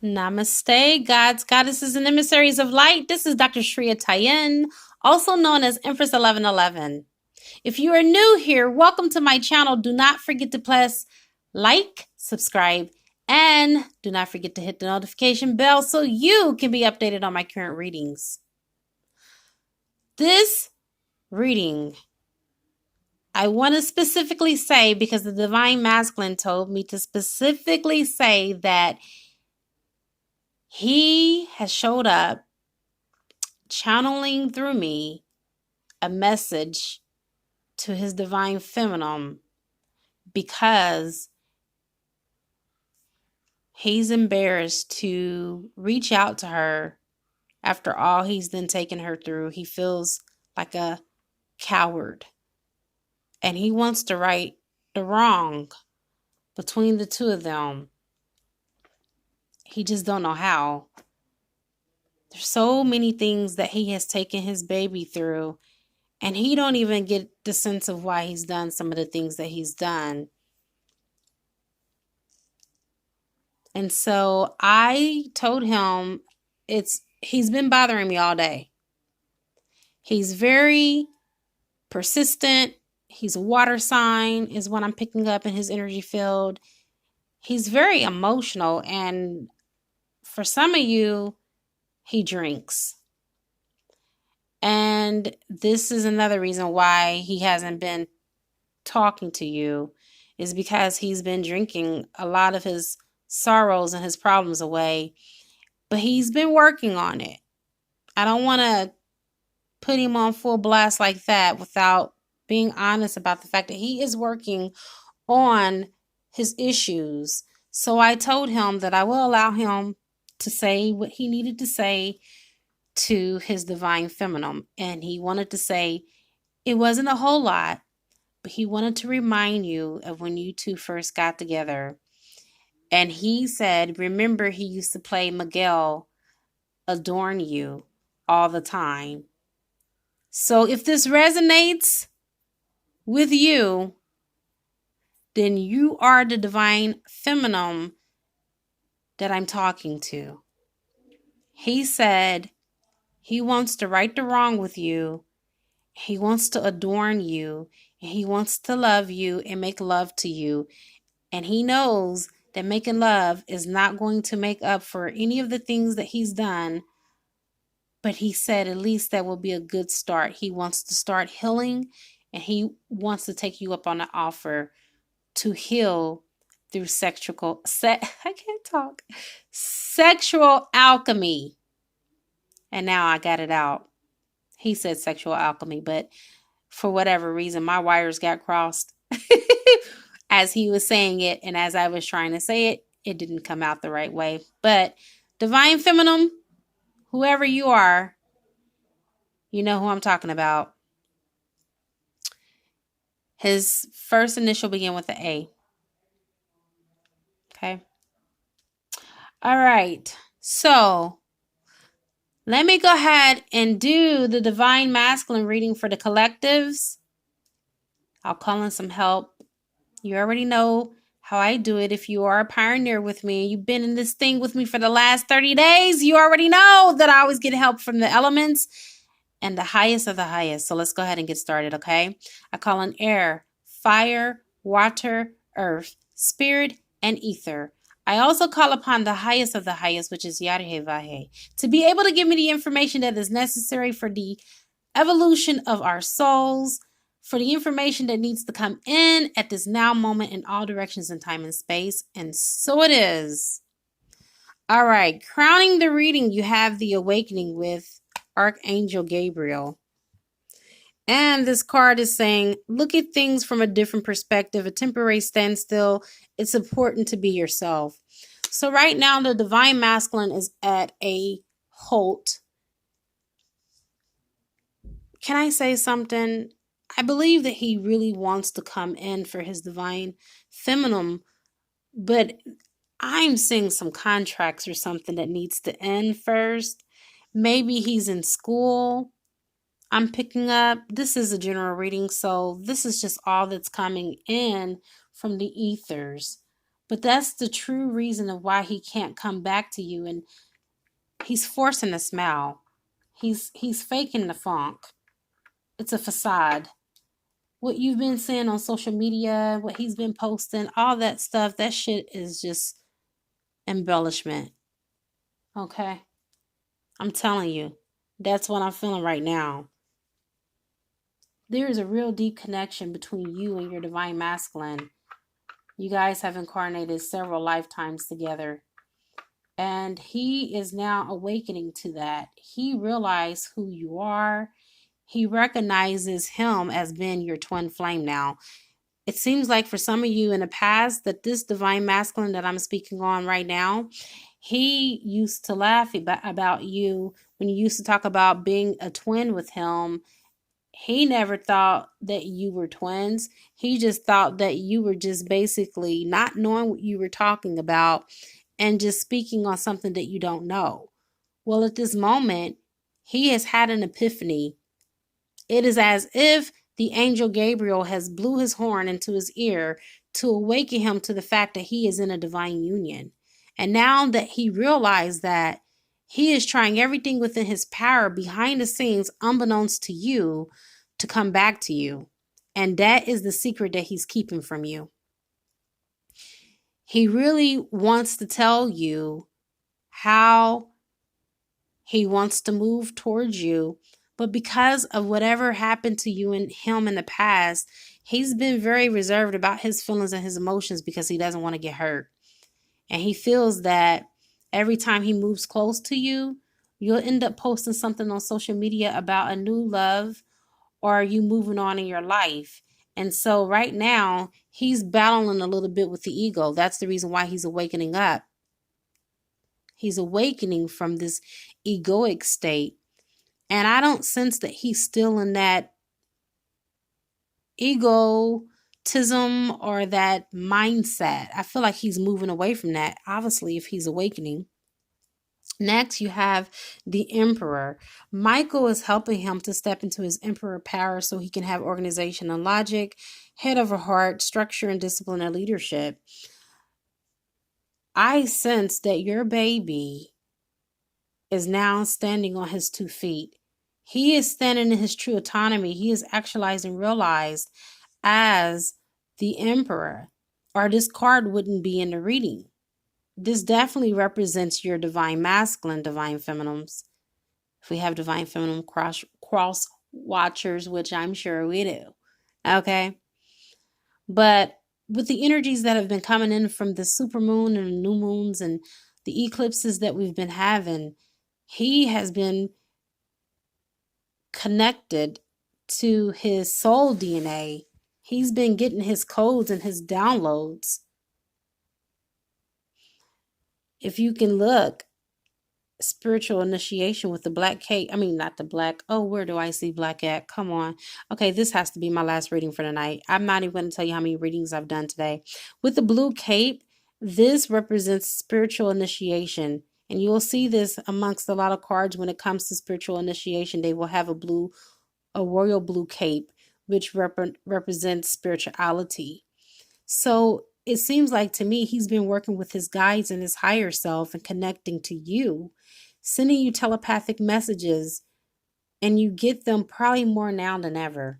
Namaste, gods, goddesses, and emissaries of light. This is Dr. Shreya Tajen, also known as Empress 1111. If you are new here, welcome to my channel. Do not forget to press like, subscribe, and do not forget to hit the notification bell so you can be updated on my current readings. This reading, I want to specifically say, because the Divine Masculine told me to specifically say that he has showed up channeling through me a message to his Divine Feminine because he's embarrassed to reach out to her after all he's been taking her through. He feels like a coward and he wants to right the wrong between the two of them. He just don't know how. There's so many things that he has taken his baby through, and he don't even get the sense of why he's done some of the things that he's done. And so I told him he's been bothering me all day. He's very persistent. He's a water sign is what I'm picking up in his energy field. He's very emotional, and for some of you, he drinks. And this is another reason why he hasn't been talking to you, is because he's been drinking a lot of his sorrows and his problems away. But he's been working on it. I don't want to put him on full blast like that without being honest about the fact that he is working on his issues. So I told him that I will allow him to say what he needed to say to his Divine Feminine. And he wanted to say it wasn't a whole lot, but he wanted to remind you of when you two first got together. And he said, remember, he used to play Miguel adorn you all the time. So if this resonates with you, then you are the Divine Feminine that I'm talking to. He said he wants to right the wrong with you. He wants to adorn you. And he wants to love you and make love to you. And he knows that making love is not going to make up for any of the things that he's done. But he said at least that will be a good start. He wants to start healing, and he wants to take you up on the offer to heal through sexual alchemy. And now I got it out. He said sexual alchemy, but for whatever reason, my wires got crossed as he was saying it. And as I was trying to say it, it didn't come out the right way. But Divine Feminine, whoever you are, you know who I'm talking about. His first initial begin with the A. Okay. All right. So let me go ahead and do the Divine Masculine reading for the collectives. I'll call in some help. You already know how I do it. If you are a pioneer with me, you've been in this thing with me for the last 30 days, you already know that I always get help from the elements and the highest of the highest. So let's go ahead and get started, okay? I call in air, fire, water, earth, spirit, and ether. I also call upon the highest of the highest, which is Yarhe Vahe, to be able to give me the information that is necessary for the evolution of our souls, for the information that needs to come in at this now moment in all directions in time and space. And so it is. All right. Crowning the reading, you have the awakening with Archangel Gabriel. And this card is saying, look at things from a different perspective, a temporary standstill. It's important to be yourself. So right now, the Divine Masculine is at a halt. Can I say something? I believe that he really wants to come in for his Divine Feminine, but I'm seeing some contracts or something that needs to end first. Maybe he's in school. I'm picking up. This is a general reading, so this is just all that's coming in from the ethers. But that's the true reason of why he can't come back to you. And he's forcing a smile. He's faking the funk. It's a facade. What you've been seeing on social media, what he's been posting, all that stuff, that shit is just embellishment. Okay? I'm telling you. That's what I'm feeling right now. There is a real deep connection between you and your divine masculine. You guys have incarnated several lifetimes together. And he is now awakening to that. He realized who you are. He recognizes him as being your twin flame now. It seems like for some of you in the past that this divine masculine that I'm speaking on right now, he used to laugh about you when you used to talk about being a twin with him. He never thought that you were twins. He just thought that you were just basically not knowing what you were talking about and just speaking on something that you don't know. Well, at this moment, he has had an epiphany. It is as if the angel Gabriel has blew his horn into his ear to awaken him to the fact that he is in a divine union. And now that he realized that, he is trying everything within his power behind the scenes, unbeknownst to you, to come back to you. And that is the secret that he's keeping from you. He really wants to tell you how he wants to move towards you. But because of whatever happened to you and him in the past, he's been very reserved about his feelings and his emotions because he doesn't want to get hurt. And he feels that every time he moves close to you, you'll end up posting something on social media about a new love or you moving on in your life. And so right now, he's battling a little bit with the ego. That's the reason why he's awakening up. He's awakening from this egoic state. And I don't sense that he's still in that egotism or that mindset. I feel like he's moving away from that, obviously, if he's awakening. Next, you have the Emperor. Michael is helping him to step into his Emperor power so he can have organization and logic, head over heart, structure and discipline and leadership. I sense that your baby is now standing on his 2 feet. He is standing in his true autonomy. He is actualized and realized as the Emperor, or this card wouldn't be in the reading. This definitely represents your divine masculine, divine feminines. If we have divine feminine cross watchers, which I'm sure we do. Okay. But with the energies that have been coming in from the supermoon and the new moons and the eclipses that we've been having, he has been connected to his soul DNA. He's been getting his codes and his downloads. If you can look, spiritual initiation with the black cape. I mean, not the black. Oh, where do I see black at? Come on. Okay, this has to be my last reading for the night. I'm not even going to tell you how many readings I've done today. With the blue cape, this represents spiritual initiation. And you'll see this amongst a lot of cards when it comes to spiritual initiation. They will have a royal blue cape, which represents spirituality. So it seems like to me he's been working with his guides and his higher self and connecting to you, sending you telepathic messages, and you get them probably more now than ever.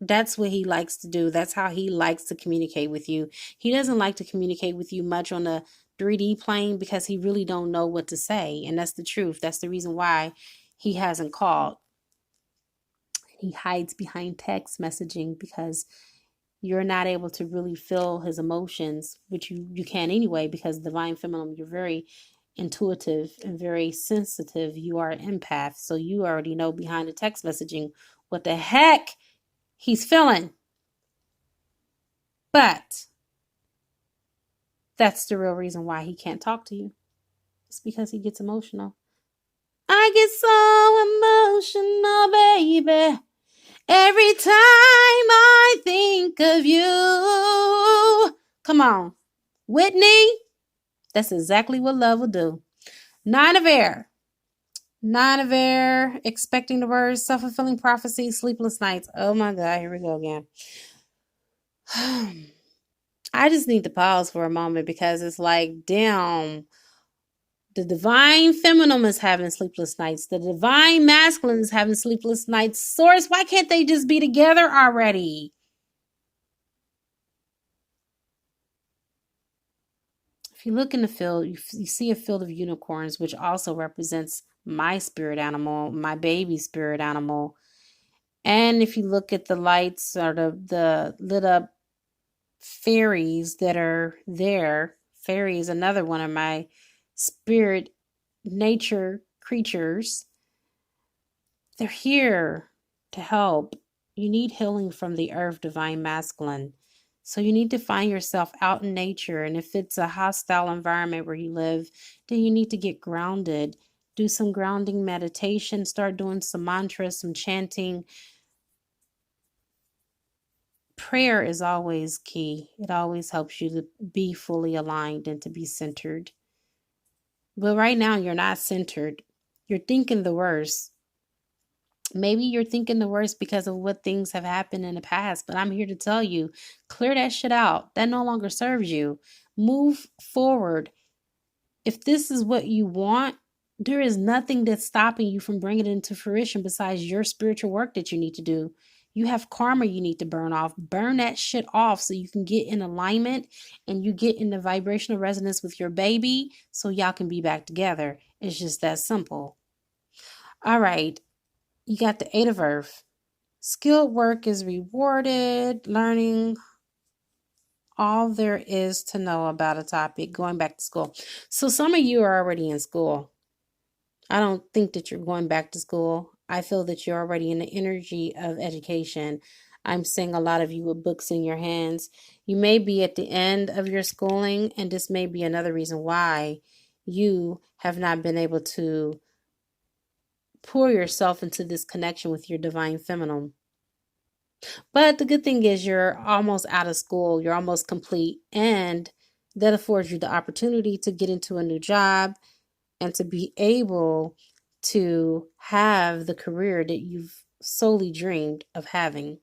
That's what he likes to do. That's how he likes to communicate with you. He doesn't like to communicate with you much on the 3D plane because he really don't know what to say. And that's the truth. That's the reason why he hasn't called. He hides behind text messaging because you're not able to really feel his emotions, which you can anyway, because divine feminine, you're very intuitive and very sensitive. You are an empath, so you already know behind the text messaging what the heck he's feeling. But that's the real reason why he can't talk to you. It's because he gets emotional. I get so emotional, baby, every time I think of you. Come on. Whitney, that's exactly what love will do. 9 of air. 9 of air, expecting the words, self-fulfilling prophecy, sleepless nights. Oh my God, here we go again. I just need to pause for a moment because it's like, damn, the divine feminine is having sleepless nights. The divine masculine is having sleepless nights. Source, why can't they just be together already? If you look in the field, you see a field of unicorns, which also represents my spirit animal, my baby spirit animal. And if you look at the lights or the lit up fairies that are there, fairy is another one of my spirit nature creatures. They're here to help. You need healing from the earth, divine masculine. So you need to find yourself out in nature. And if it's a hostile environment where you live, then you need to get grounded. Do some grounding meditation, start doing some mantras, some chanting. Prayer is always key. It always helps you to be fully aligned and to be centered. But right now, you're not centered. You're thinking the worst. Maybe you're thinking the worst because of what things have happened in the past, but I'm here to tell you, clear that shit out. That no longer serves you. Move forward. If this is what you want, there is nothing that's stopping you from bringing it into fruition besides your spiritual work that you need to do. You have karma you need to burn off. Burn that shit off so you can get in alignment and you get in the vibrational resonance with your baby so y'all can be back together. It's just that simple. All right. You got the Eight of Earth. Skilled work is rewarded. Learning all there is to know about a topic. Going back to school. So some of you are already in school. I don't think that you're going back to school. I feel that you're already in the energy of education. I'm seeing a lot of you with books in your hands. You may be at the end of your schooling, and this may be another reason why you have not been able to pour yourself into this connection with your divine feminine. But the good thing is you're almost out of school, you're almost complete, and that affords you the opportunity to get into a new job and to be able to have the career that you've solely dreamed of having.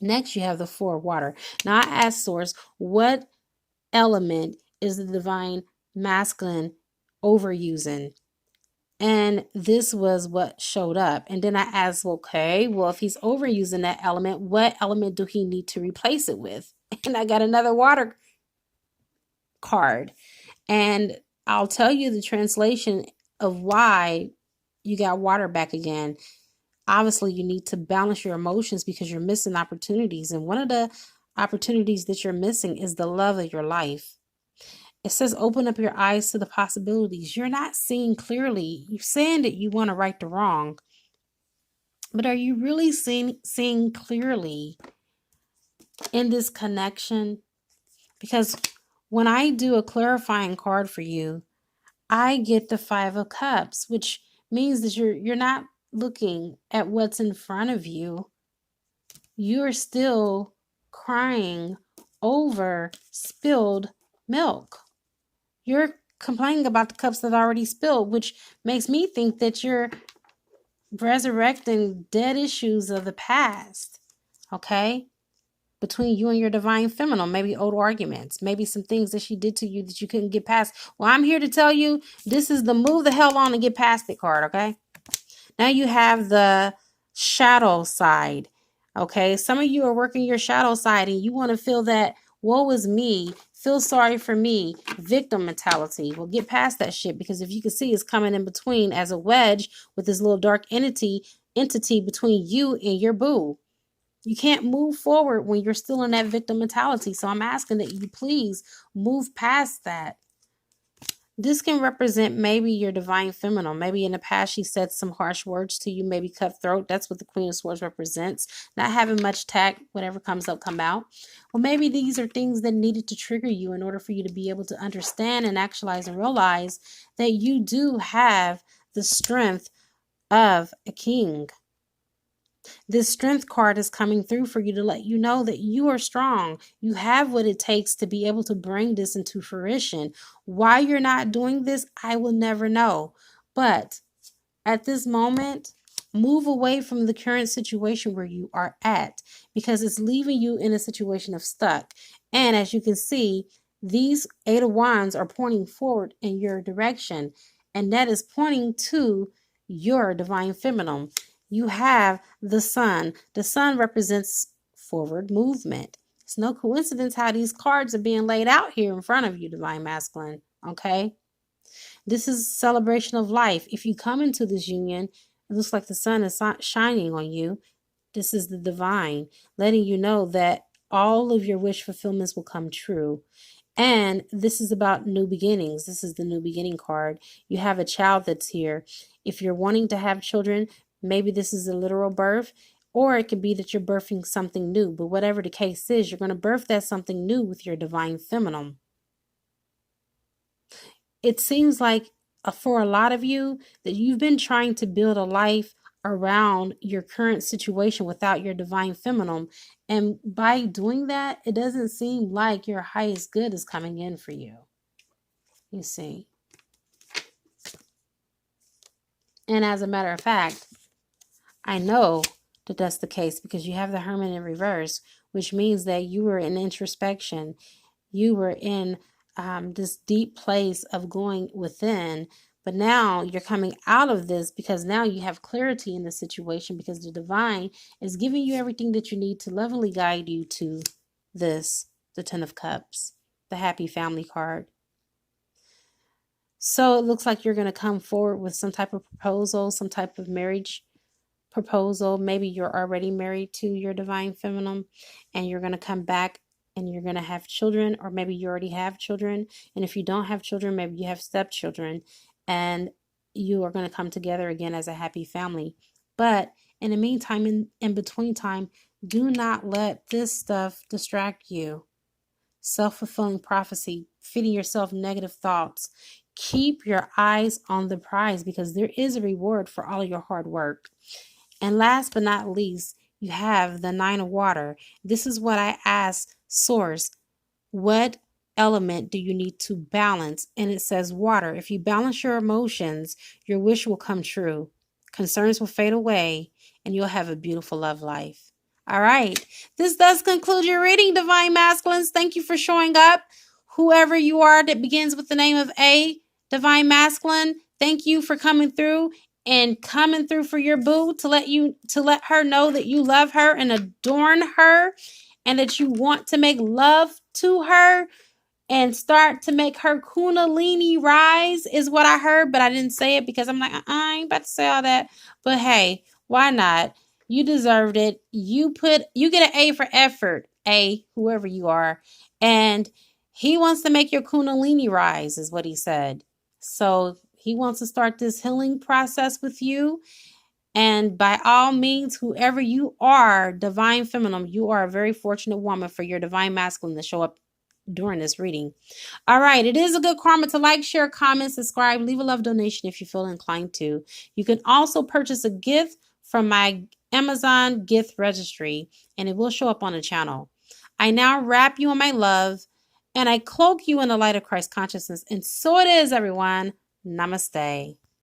Next, you have the Four of Water. Now, I asked Source, what element is the divine masculine overusing? And this was what showed up. And then I asked, okay, well, if he's overusing that element, what element do he need to replace it with? And I got another water card. And I'll tell you the translation of why you got water back again. Obviously, you need to balance your emotions because you're missing opportunities. And one of the opportunities that you're missing is the love of your life. It says open up your eyes to the possibilities. You're not seeing clearly. You're saying that you want to right the wrong. But are you really seeing clearly in this connection? Because when I do a clarifying card for you, I get the Five of Cups, which means that you're not looking at what's in front of you. You're still crying over spilled milk. You're complaining about the cups that already spilled, which makes me think that you're resurrecting dead issues of the past. Okay? Between you and your divine feminine, maybe old arguments, maybe some things that she did to you that you couldn't get past. Well, I'm here to tell you this is the move the hell on and get past it card, okay? Now you have the shadow side, okay? Some of you are working your shadow side and you want to feel that woe is me, feel sorry for me, victim mentality. Well, get past that shit because if you can see it's coming in between as a wedge with this little dark entity between you and your boo. You can't move forward when you're still in that victim mentality. So I'm asking that you please move past that. This can represent maybe your divine feminine. Maybe in the past she said some harsh words to you, maybe cutthroat. That's what the Queen of Swords represents. Not having much tact, whatever comes up, come out. Well, maybe these are things that needed to trigger you in order for you to be able to understand and actualize and realize that you do have the strength of a king. This strength card is coming through for you to let you know that you are strong. You have what it takes to be able to bring this into fruition. Why you're not doing this, I will never know. But at this moment, move away from the current situation where you are at because it's leaving you in a situation of stuck. And as you can see, these 8 of Wands are pointing forward in your direction. And that is pointing to your divine feminine. You have the sun. The sun represents forward movement. It's no coincidence how these cards are being laid out here in front of you, divine masculine. Okay? This is celebration of life. If you come into this union, it looks like the sun is shining on you. This is the divine, letting you know that all of your wish fulfillments will come true. And this is about new beginnings. This is the new beginning card. You have a child that's here. If you're wanting to have children, maybe this is a literal birth, or it could be that you're birthing something new. But whatever the case is, you're going to birth that something new with your divine feminine. It seems like for a lot of you that you've been trying to build a life around your current situation without your divine feminine. And by doing that, it doesn't seem like your highest good is coming in for you. You see. And as a matter of fact, I know that that's the case because you have the Hermit in reverse, which means that you were in introspection. You were in this deep place of going within. But now you're coming out of this because now you have clarity in the situation because the divine is giving you everything that you need to lovingly guide you to this, the 10 of Cups, the happy family card. So it looks like you're going to come forward with some type of proposal, some type of marriage proposal. Maybe you're already married to your divine feminine and you're going to come back and you're going to have children, or maybe you already have children. And if you don't have children, maybe you have stepchildren and you are going to come together again as a happy family. But in the meantime, in between time, do not let this stuff distract you. Self-fulfilling prophecy, feeding yourself negative thoughts. Keep your eyes on the prize because there is a reward for all of your hard work. And last but not least, you have the 9 of water. This is what I asked Source. What element do you need to balance? And it says water. If you balance your emotions, your wish will come true. Concerns will fade away and you'll have a beautiful love life. All right. This does conclude your reading, Divine Masculines. Thank you for showing up. Whoever you are that begins with the name of A, Divine Masculine, thank you for coming through and coming through for your boo to let her know that you love her and adorn her and that you want to make love to her and start to make her kundalini rise is what I heard, but I didn't say it because I'm like, I ain't about to say all that. But hey, why not? You deserved it. You get an A for effort, A, whoever you are. And he wants to make your kundalini rise is what he said. So he wants to start this healing process with you. And by all means, whoever you are, divine feminine, you are a very fortunate woman for your divine masculine to show up during this reading. All right. It is a good karma to like, share, comment, subscribe, leave a love donation if you feel inclined to. You can also purchase a gift from my Amazon gift registry and it will show up on the channel. I now wrap you in my love and I cloak you in the light of Christ consciousness. And so it is, everyone. Namaste.